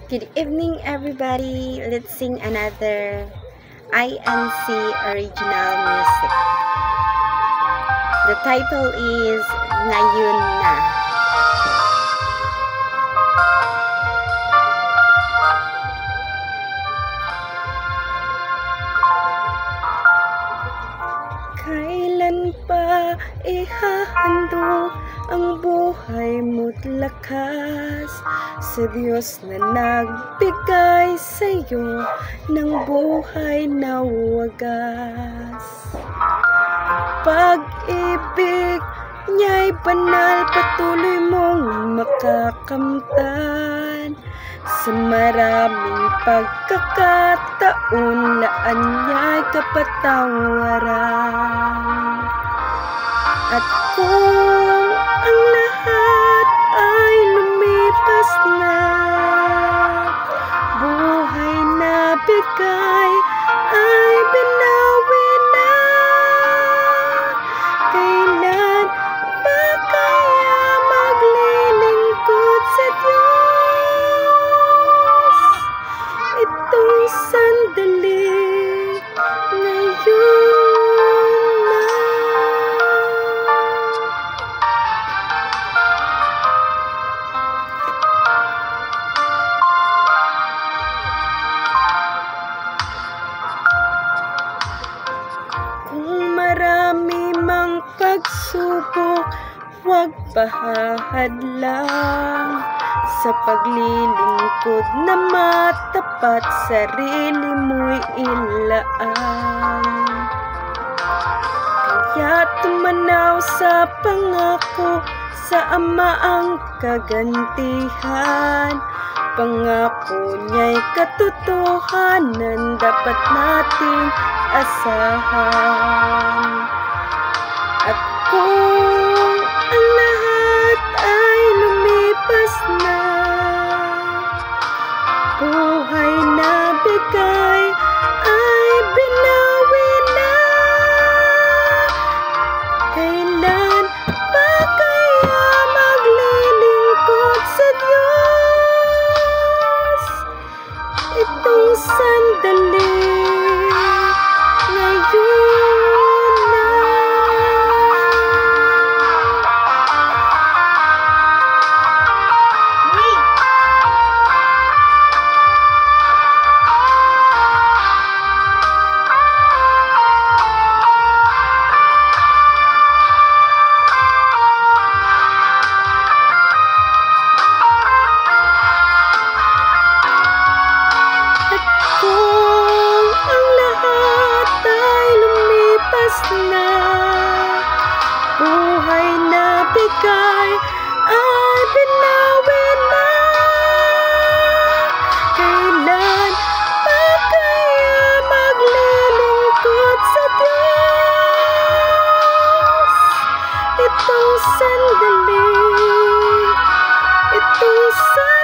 Good evening, everybody. Let's sing another INC original music. The title is Ngayon Na. Kailan pa ihahandog ang buhay mo't lakas sa Diyos na nagbigay sa'yo ng buhay na wagas? Pag-ibig niya'y banal, patuloy mong makakamtan. Sa maraming pagkakataon, laan niya'y kapatawaran. At kung ang lahat ay lumipas na, buhay na bigay ay binawi na. Kailan ba kaya maglilingkod sa Diyos? Itong sandali ngayon. Marami mang pagsubok, huwag pahahadlang sa paglilingkod na matapat, sarili mo'y ilaan. Kaya tumanaw sa pangako, sa Ama ang kagantihan. Pangako niya'y katotohanan, dapat nating asahan. At kung ang lahat ay lumipas na, buhay na bigay ay binawi na. Kailan ba kaya maglilingkod sa Diyos? Itong sandali ngayon na. Na buhay na bigay ay binawi na. Kailan pa kaya maglilingkod sa Diyos? Itong sandali, itong sandali